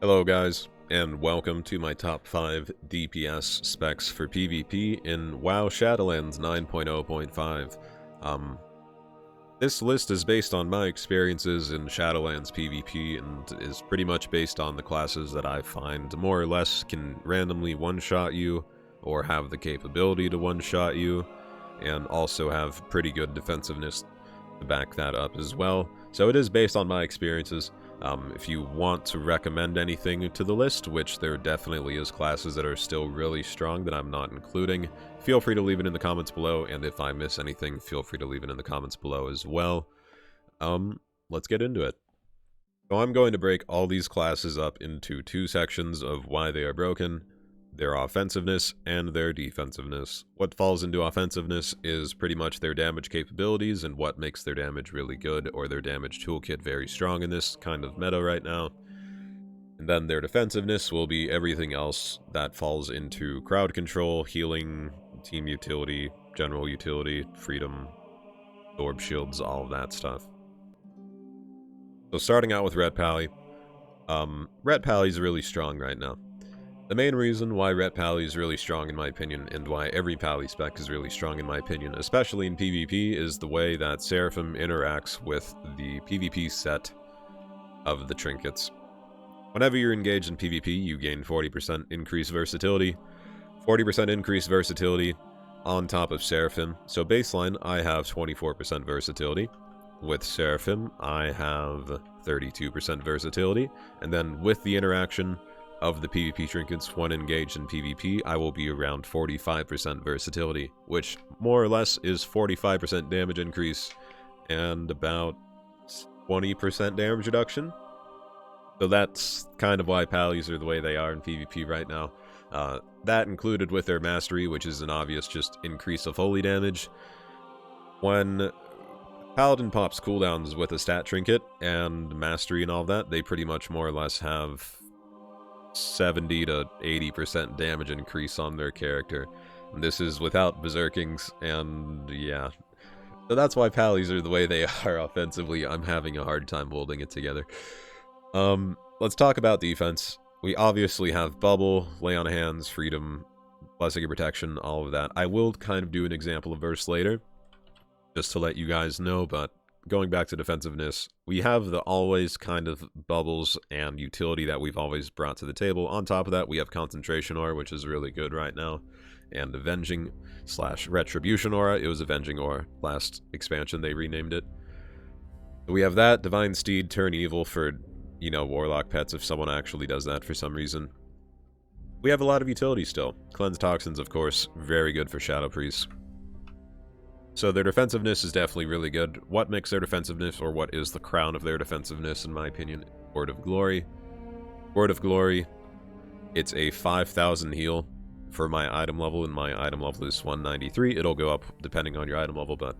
Hello guys, and welcome to my top 5 DPS specs for PvP in WoW Shadowlands 9.0.5. This list is based on my experiences in Shadowlands PvP and is pretty much based on the classes that I find more or less can randomly one-shot you or have the capability to one-shot you and also have pretty good defensiveness to back that up as well. So it is based on my experiences. If you want to recommend anything to the list, which there definitely is classes that are still really strong that I'm not including, feel free to leave it in the comments below, and if I miss anything, feel free to leave it in the comments below as well. Let's get into it. So I'm going to break all these classes up into two sections of why they are broken: their offensiveness and their defensiveness. What falls into offensiveness is pretty much their damage capabilities and what makes their damage really good or their damage toolkit very strong in this kind of meta right now. And then their defensiveness will be everything else that falls into crowd control, healing, team utility, general utility, freedom, orb shields, all of that stuff. So starting out with Ret Pally. Ret Pally's really strong right now. The main reason why Ret Pally is really strong in my opinion, and why every Pally spec is really strong in my opinion, especially in PvP, is the way that Seraphim interacts with the PvP set of the trinkets. Whenever you're engaged in PvP, you gain 40% increased versatility, 40% increased versatility on top of Seraphim. So baseline, I have 24% versatility. With Seraphim, I have 32% versatility, and then with the interaction of the PvP trinkets when engaged in PvP, I will be around 45% versatility, which more or less is 45% damage increase and about 20% damage reduction. So that's kind of why Pallies are the way they are in PvP right now. That included with their mastery, which is an obvious just increase of holy damage. When Paladin pops cooldowns with a stat trinket and mastery and all that, they pretty much more or less have 70 to 80% damage increase on their character. And this is without berserkings, and yeah. So that's why Pallies are the way they are offensively. I'm having a hard time holding it together. Let's talk about defense. We obviously have Bubble, Lay on Hands, Freedom, Blessing of Protection, all of that. I will kind of do an example of verse later, just to let you guys know, but going back to defensiveness, we have the always kind of bubbles and utility that we've always brought to the table. On top of that, we have Concentration Aura, which is really good right now, and Avenging / Retribution Aura. It was Avenging Aura. Last expansion, they renamed it. We have that, Divine Steed, Turn Evil for, you know, Warlock pets if someone actually does that for some reason. We have a lot of utility still. Cleanse Toxins, of course, very good for Shadow Priests. So their defensiveness is definitely really good. What makes their defensiveness, or what is the crown of their defensiveness, in my opinion? Word of Glory. Word of Glory, it's a 5,000 heal for my item level, and my item level is 193. It'll go up depending on your item level, but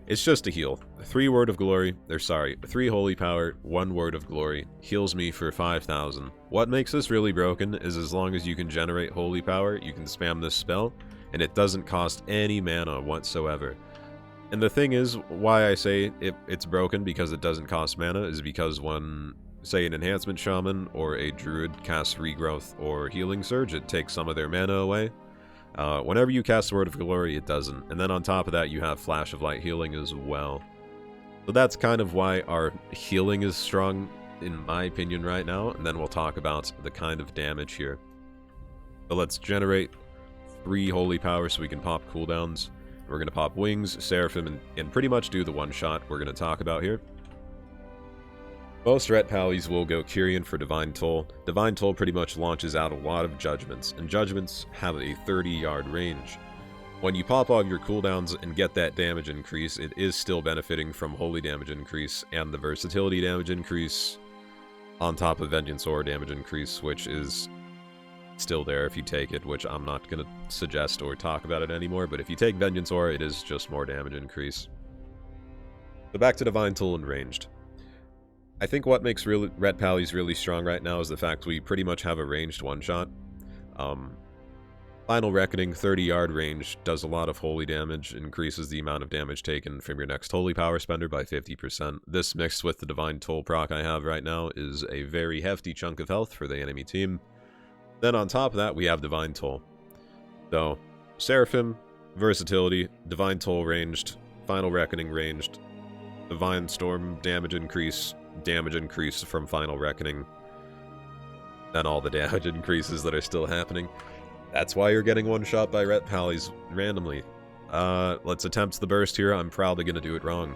it's just a heal. 3 Word of Glory, 3 Holy Power, 1 Word of Glory, heals me for 5,000. What makes this really broken is as long as you can generate Holy Power, you can spam this spell, and it doesn't cost any mana whatsoever. And the thing is, why I say it's broken because it doesn't cost mana is because when, say, an Enhancement Shaman or a Druid casts Regrowth or Healing Surge, it takes some of their mana away. Whenever you cast Word of Glory, it doesn't. And then on top of that, you have Flash of Light healing as well. So that's kind of why our healing is strong, in my opinion, right now. And then we'll talk about the kind of damage here. So let's generate 3 Holy Power so we can pop cooldowns. We're going to pop Wings, Seraphim, and pretty much do the one-shot we're going to talk about here. Most Ret Pallies will go Kyrian for Divine Toll. Divine Toll pretty much launches out a lot of Judgments, and Judgments have a 30-yard range. When you pop all of your cooldowns and get that damage increase, it is still benefiting from Holy damage increase and the Versatility damage increase on top of Vengeance Aura damage increase, which is still there if you take it, which I'm not going to suggest or talk about it anymore, but if you take Vengeance Aura, it is just more damage increase. So back to Divine Toll and ranged. I think what makes Ret Pallies really strong right now is the fact we pretty much have a ranged one-shot. Final Reckoning, 30-yard range, does a lot of holy damage, increases the amount of damage taken from your next holy power spender by 50%. This mixed with the Divine Toll proc I have right now is a very hefty chunk of health for the enemy team. Then on top of that, we have Divine Toll. So, Seraphim, versatility, Divine Toll ranged, Final Reckoning ranged, Divine Storm damage increase from Final Reckoning, and all the damage increases that are still happening. That's why you're getting one shot by Ret Pallies randomly. Let's attempt the burst here. I'm probably going to do it wrong.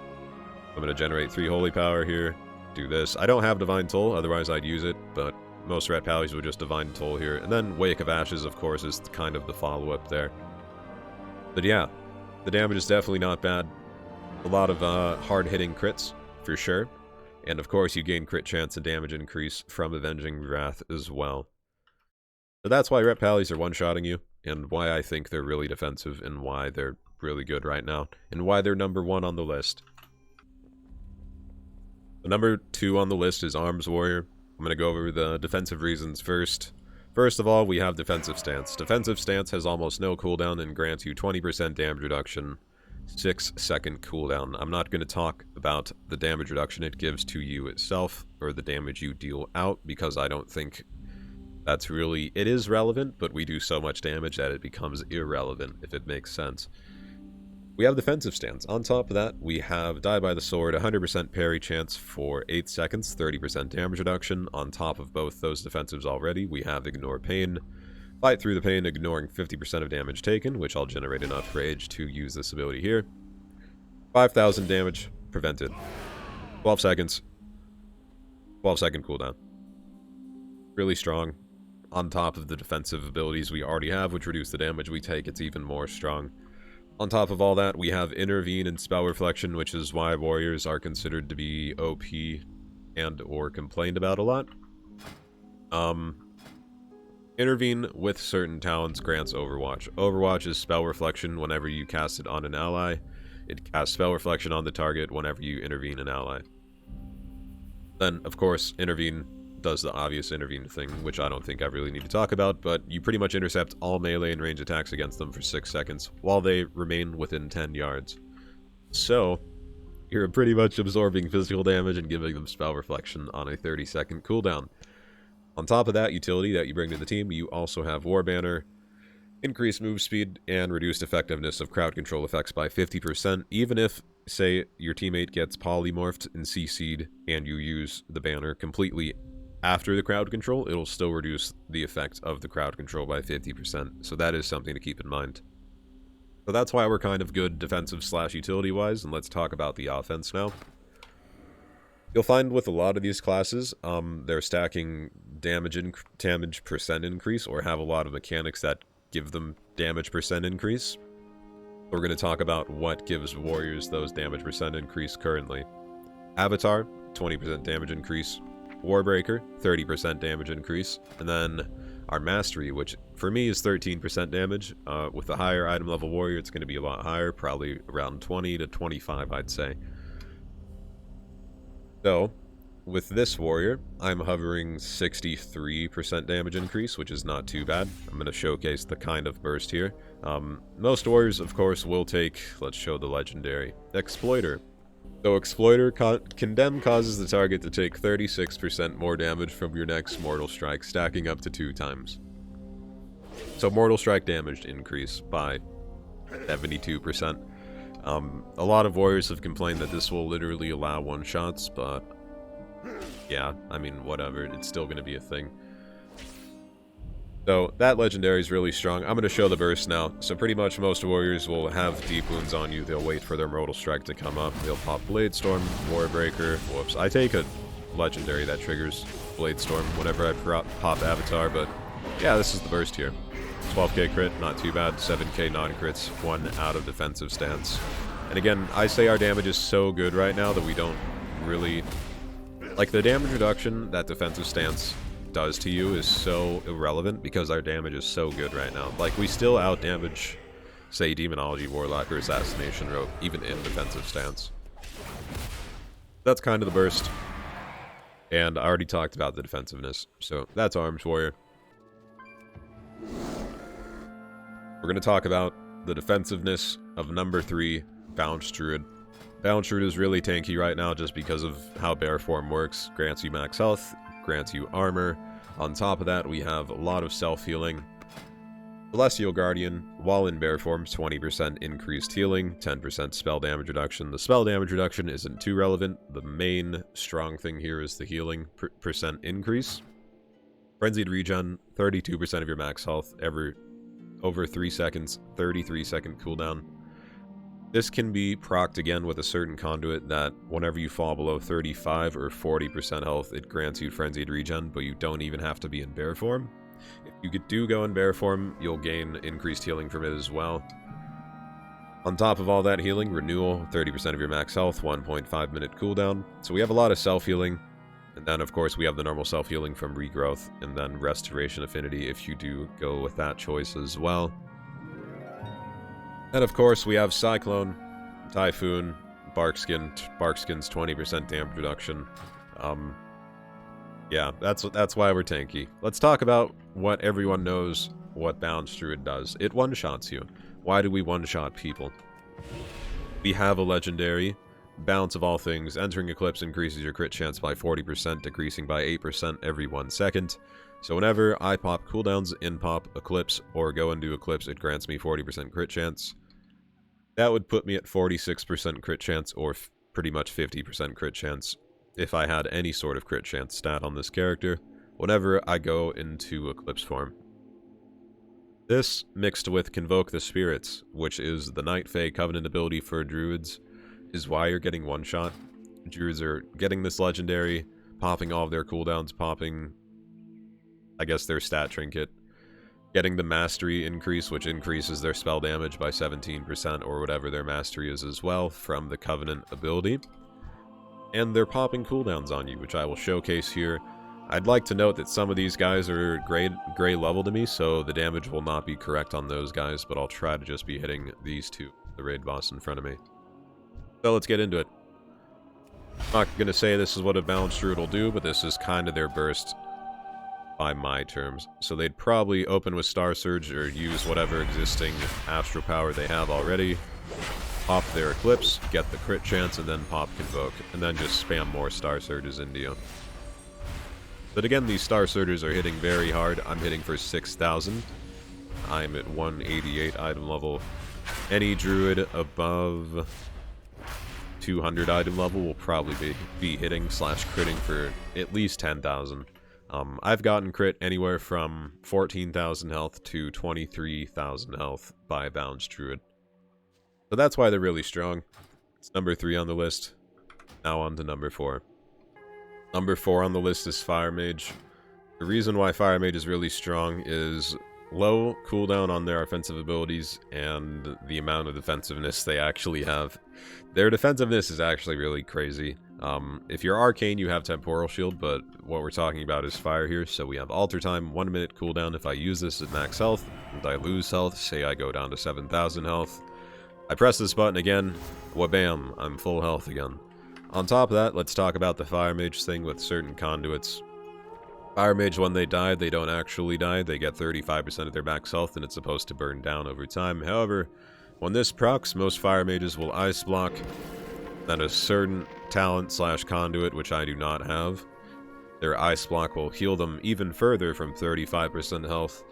I'm going to generate 3 holy power here, do this. I don't have Divine Toll, otherwise I'd use it, but most Ret Pallies would just Divine Toll here. And then Wake of Ashes, of course, is kind of the follow-up there. But yeah, the damage is definitely not bad. A lot of hard-hitting crits, for sure. And of course, you gain crit chance and damage increase from Avenging Wrath as well. So that's why Ret Pallies are one-shotting you, and why I think they're really defensive, and why they're really good right now, and why they're number 1 on the list. The number 2 on the list is Arms Warrior. I'm going to go over the defensive reasons first. First of all, we have Defensive Stance. Defensive Stance has almost no cooldown and grants you 20% damage reduction, 6-second cooldown. I'm not going to talk about the damage reduction it gives to you itself, or the damage you deal out, because I don't think that's really... It is relevant, but we do so much damage that it becomes irrelevant, if it makes sense. We have Defensive Stance. On top of that, we have Die by the Sword, 100% parry chance for 8 seconds, 30% damage reduction. On top of both those defensives already, we have Ignore Pain. Fight through the pain, ignoring 50% of damage taken, which I'll generate enough rage to use this ability here. 5,000 damage prevented. 12 seconds. 12-second cooldown. Really strong. On top of the defensive abilities we already have, which reduce the damage we take, it's even more strong. On top of all that, we have Intervene and Spell Reflection, which is why warriors are considered to be OP and or complained about a lot. Intervene with certain talents grants Overwatch. Overwatch is Spell Reflection whenever you cast it on an ally. It casts Spell Reflection on the target whenever you intervene an ally. Then, of course, Intervene does the obvious Intervene thing, which I don't think I really need to talk about, but you pretty much intercept all melee and range attacks against them for 6 seconds, while they remain within 10 yards. So, you're pretty much absorbing physical damage and giving them Spell Reflection on a 30-second cooldown. On top of that utility that you bring to the team, you also have War Banner, increased move speed, and reduced effectiveness of crowd control effects by 50%, even if, say, your teammate gets polymorphed and CC'd, and you use the banner completely after the crowd control, it'll still reduce the effect of the crowd control by 50%, so that is something to keep in mind. So that's why we're kind of good defensive/utility-wise, and let's talk about the offense now. You'll find with a lot of these classes, they're stacking damage percent increase, or have a lot of mechanics that give them damage percent increase. We're going to talk about what gives warriors those damage percent increase currently. Avatar, 20% damage increase. Warbreaker, 30% damage increase. And then our Mastery, which for me is 13% damage. With the higher item level warrior, it's going to be a lot higher, probably around 20 to 25, I'd say. So, with this warrior, I'm hovering 63% damage increase, which is not too bad. I'm going to showcase the kind of burst here. Most warriors, of course, will take, let's show the legendary, Exploiter. So Exploiter, Condemn causes the target to take 36% more damage from your next Mortal Strike, stacking up to 2 times. So Mortal Strike damage increase by 72%. A lot of warriors have complained that this will literally allow one-shots, but yeah, I mean, whatever, it's still going to be a thing. So that legendary is really strong. I'm going to show the burst now. So pretty much most warriors will have deep wounds on you. They'll wait for their Mortal Strike to come up. They'll pop Blade Storm, Warbreaker. Whoops. I take a legendary that triggers Blade Storm whenever I pop Avatar, but yeah, this is the burst here. 12k crit, not too bad. 7k non-crits, 1 out of defensive stance. And again, I say our damage is so good right now that we don't really... Like, the damage reduction that defensive stance does to you is so irrelevant because our damage is so good right now. Like, we still outdamage, say, Demonology Warlock or Assassination Rogue, even in defensive stance. That's kind of the burst. And I already talked about the defensiveness, so that's Arms Warrior. We're going to talk about the defensiveness of number 3, Balanced Druid. Balanced Druid is really tanky right now just because of how bear form works. Grants you max health, grants you armor. On top of that, we have a lot of self-healing. Celestial Guardian, while in bear form, 20% increased healing, 10% spell damage reduction. The spell damage reduction isn't too relevant. The main strong thing here is the healing percent increase. Frenzied Regen, 32% of your max health, over 3 seconds, 33-second cooldown. This can be procced again with a certain conduit that whenever you fall below 35 or 40% health, it grants you Frenzied Regen, but you don't even have to be in bear form. If you do go in bear form, you'll gain increased healing from it as well. On top of all that healing, Renewal, 30% of your max health, 1.5 minute cooldown. So we have a lot of self-healing. And then, of course, we have the normal self-healing from Regrowth, and then Restoration Affinity if you do go with that choice as well. And, of course, we have Cyclone, Typhoon, Barkskin's 20% damage reduction. Yeah, that's why we're tanky. Let's talk about what everyone knows what Balanced Druid does. It one-shots you. Why do we one-shot people? We have a legendary, Balance of all things. Entering Eclipse increases your crit chance by 40%, decreasing by 8% every 1 second. So whenever I pop cooldowns in pop Eclipse or go into Eclipse, it grants me 40% crit chance. That would put me at 46% crit chance, or pretty much 50% crit chance, if I had any sort of crit chance stat on this character, whenever I go into Eclipse form. This, mixed with Convoke the Spirits, which is the Night Fae Covenant ability for Druids, is why you're getting one-shot. Druids are getting this legendary, popping all of their cooldowns, popping, I guess, their stat trinket, getting the mastery increase, which increases their spell damage by 17% or whatever their mastery is as well from the Covenant ability. And they're popping cooldowns on you, which I will showcase here. I'd like to note that some of these guys are gray level to me, so the damage will not be correct on those guys, but I'll try to just be hitting these two, the raid boss in front of me. So let's get into it. I'm not going to say this is what a Balanced Druid will do, but this is kind of their burst by my terms. So they'd probably open with Star Surge or use whatever existing Astral Power they have already, pop their Eclipse, get the crit chance, and then pop Convoke, and then just spam more Star Surges into you. But again, these Star Surges are hitting very hard. I'm hitting for 6,000. I'm at 188 item level. Any Druid above 200 item level will probably be hitting / critting for at least 10,000. I've gotten crit anywhere from 14,000 health to 23,000 health by Balanced Druid. So that's why they're really strong. It's number 3 on the list. Now on to number 4. Number 4 on the list is Fire Mage. The reason why Fire Mage is really strong is low cooldown on their offensive abilities and the amount of defensiveness they actually have. Their defensiveness is actually really crazy. If you're Arcane, you have Temporal Shield, but what we're talking about is Fire here. So we have Alter Time, 1 minute cooldown if I use this at max health, and I lose health, say I go down to 7,000 health. I press this button again, wha-bam, I'm full health again. On top of that, let's talk about the Fire Mage thing with certain conduits. Fire Mage, when they die, they don't actually die. They get 35% of their max health, and it's supposed to burn down over time. However, when this procs, most Fire Mages will Ice Block. Then a certain talent / conduit, which I do not have, their Ice Block will heal them even further from 35% health,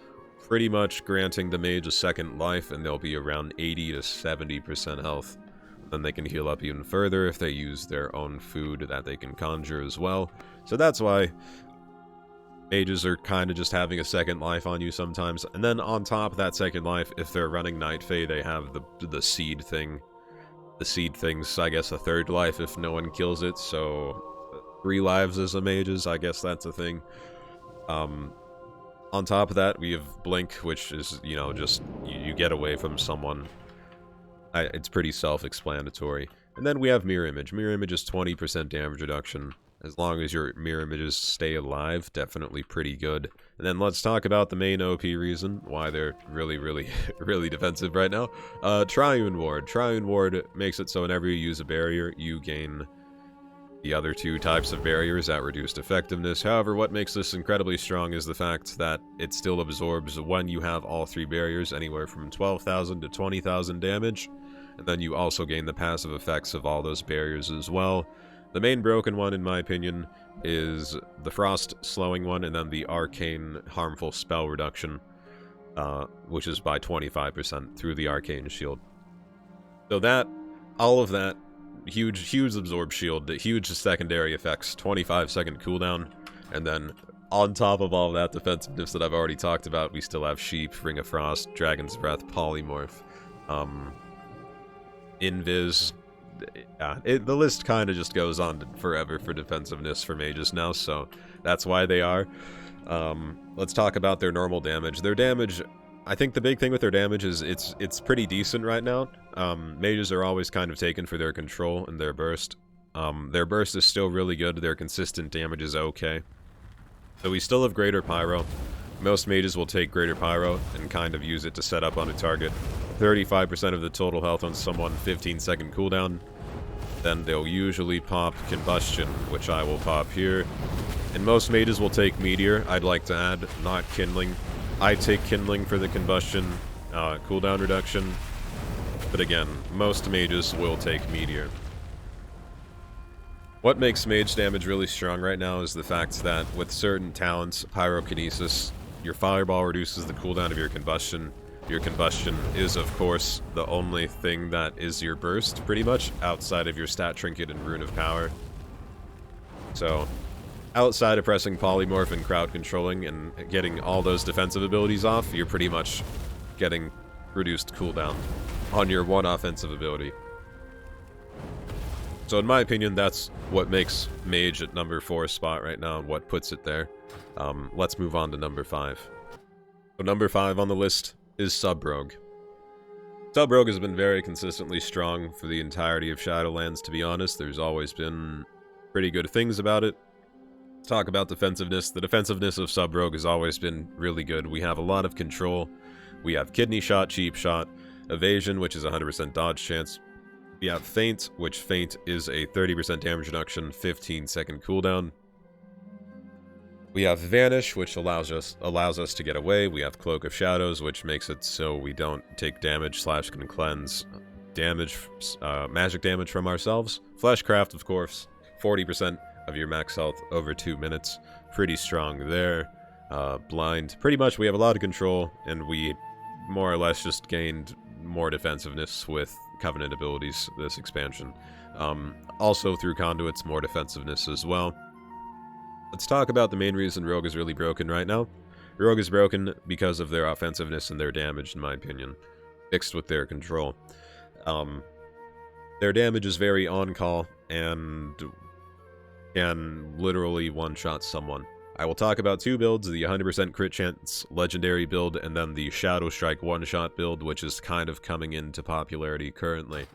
pretty much granting the mage a second life, and they'll be around 80 to 70% health. Then they can heal up even further if they use their own food that they can conjure as well. So that's why mages are kind of just having a second life on you sometimes. And then on top of that second life, if they're running Night Fae, they have the seed thing. The seed thing's, I guess, a third life if no one kills it, so 3 lives as a mage's, I guess that's a thing. On top of that, we have Blink, which is, you know, just you get away from someone. It's pretty self-explanatory. And then we have Mirror Image. Mirror Image is 20% damage reduction. As long as your mirror images stay alive, definitely pretty good. And then let's talk about the main OP reason why they're really, really defensive right now. Triune Ward. Triune Ward makes it so whenever you use a barrier, you gain the other two types of barriers at reduced effectiveness. However, what makes this incredibly strong is the fact that it still absorbs, when you have all three barriers, anywhere from 12,000 to 20,000 damage, and then you also gain the passive effects of all those barriers as well. The main broken one, in my opinion, is the frost slowing one, and then the arcane harmful spell reduction, which is by 25% through the arcane shield. So that, all of that, huge absorb shield, huge secondary effects, 25-second cooldown, and then on top of all that defensiveness that I've already talked about, we still have Sheep, Ring of Frost, Dragon's Breath, Polymorph, Invis. The list kind of just goes on forever for defensiveness for mages now, so that's why they are. Let's talk about their normal damage. Their damage, I think the big thing with their damage is it's pretty decent right now. Mages are always kind of taken for their control and their burst. Their burst is still really good, their consistent damage is okay. So we still have Greater Pyro. Most mages will take Greater Pyro and kind of use it to set up on a target. 35% of the total health on someone, 15-second cooldown. Then they'll usually pop Combustion, which I will pop here. And most mages will take Meteor, I'd like to add, not Kindling. I take Kindling for the Combustion cooldown reduction. But again, most mages will take Meteor. What makes mage damage really strong right now is the fact that with certain talents, Pyrokinesis, your Fireball reduces the cooldown of your Combustion. Your Combustion is, of course, the only thing that is your burst, pretty much, outside of your Stat Trinket and Rune of Power. So, outside of pressing Polymorph and crowd controlling and getting all those defensive abilities off, you're pretty much getting reduced cooldown on your one offensive ability. So in my opinion, that's what makes Mage at number 4 spot right now and what puts it there. Let's move on to number 5. So number 5 on the list is Sub-Rogue. Sub-Rogue has been very consistently strong for the entirety of Shadowlands, to be honest. There's always been pretty good things about it. Let's talk about defensiveness. The defensiveness of Sub-Rogue has always been really good. We have a lot of control. We have Kidney Shot, Cheap Shot, Evasion, which is a 100% dodge chance. We have Feint, which Feint is a 30% damage reduction, 15-second cooldown. We have Vanish, which allows us to get away. We have Cloak of Shadows, which makes it so we don't take damage / can cleanse damage, magic damage from ourselves. Fleshcraft, of course, 40% of your max health over 2 minutes. Pretty strong there. Blind. Pretty much we have a lot of control, and we more or less just gained more defensiveness with Covenant abilities this expansion. Also through Conduits, more defensiveness as well. Let's talk about the main reason Rogue is really broken right now. Rogue is broken because of their offensiveness and their damage, in my opinion, mixed with their control. Their damage is very on-call and can literally one-shot someone. I will talk about 2 builds, the 100% crit chance legendary build, and then the Shadow Strike one-shot build, which is kind of coming into popularity currently.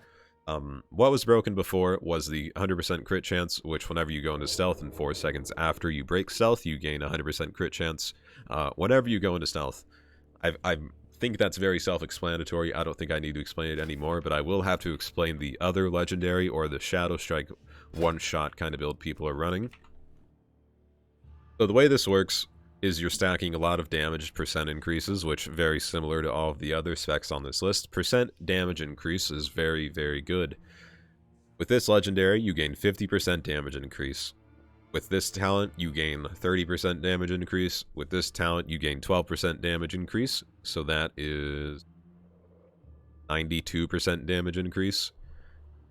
What was broken before was the 100% crit chance, which whenever you go into stealth in 4 seconds after you break stealth, you gain 100% crit chance whenever you go into stealth. I think that's very self-explanatory. I don't think I need to explain it anymore, but I will have to explain the other legendary or the Shadow Strike one-shot kind of build people are running. So the way this works is you're stacking a lot of damage percent increases, which very similar to all of the other specs on this list. Percent damage increase is very, very good. With this legendary, you gain 50% damage increase. With this talent, you gain 30% damage increase. With this talent, you gain 12% damage increase. So that is 92% damage increase.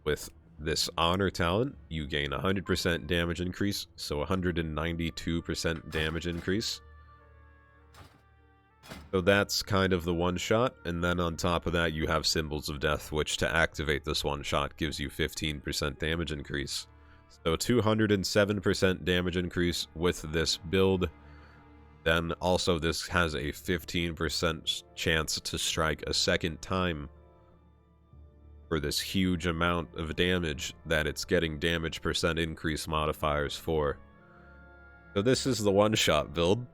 With this Honor talent, you gain 100% damage increase, so 192% damage increase. So that's kind of the one-shot, and then on top of that you have Symbols of Death, which to activate this one-shot gives you 15% damage increase. So 207% damage increase with this build. Then also this has a 15% chance to strike a second time for this huge amount of damage that it's getting damage percent increase modifiers for. So this is the one-shot build.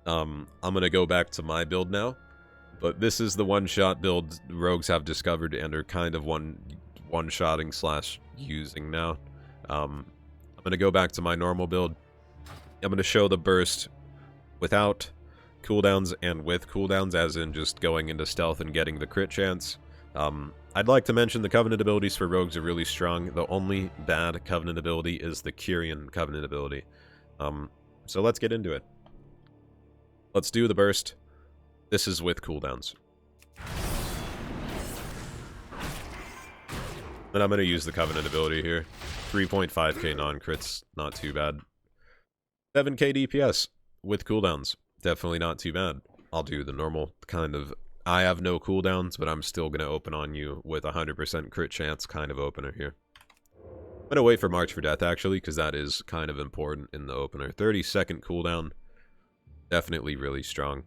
I'm gonna go back to my build now, but this is the one-shot build rogues have discovered and are kind of one-shotting / using now. I'm going to go back to my normal build. I'm going to show the burst without cooldowns and with cooldowns, as in just going into stealth and getting the crit chance. I'd like to mention the Covenant abilities for rogues are really strong. The only bad Covenant ability is the Kyrian Covenant ability. So let's get into it. Let's do the burst. This is with cooldowns. And I'm going to use the Covenant ability here. 3.5k non-crits, not too bad. 7k DPS with cooldowns, definitely not too bad. I'll do the normal kind of, I have no cooldowns, but I'm still going to open on you with 100% crit chance kind of opener here. I'm going to wait for March for Death, actually, because that is kind of important in the opener. 30-second cooldown, definitely really strong.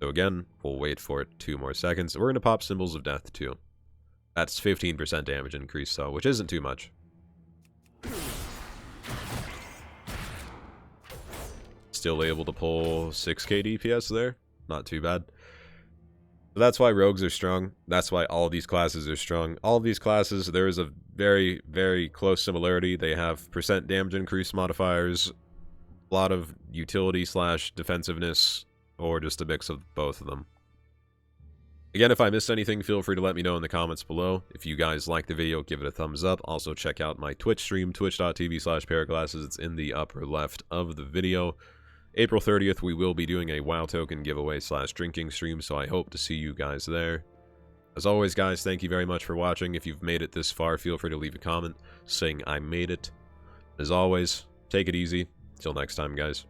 So again, we'll wait for it 2 more seconds. We're going to pop Symbols of Death, too. That's 15% damage increase, though, which isn't too much. Still able to pull 6k DPS there. Not too bad. So that's why rogues are strong. That's why all of these classes are strong. All of these classes, there is a very, very close similarity. They have % damage increase modifiers, a lot of utility / defensiveness, or just a mix of both of them. Again, if I missed anything, feel free to let me know in the comments below. If you guys like the video, give it a thumbs up. Also, check out my Twitch stream, twitch.tv/paraglasses. It's in the upper left of the video. April 30th, we will be doing a WoW token giveaway / drinking stream, so I hope to see you guys there. As always, guys, thank you very much for watching. If you've made it this far, feel free to leave a comment saying I made it. As always, take it easy. Till next time, guys.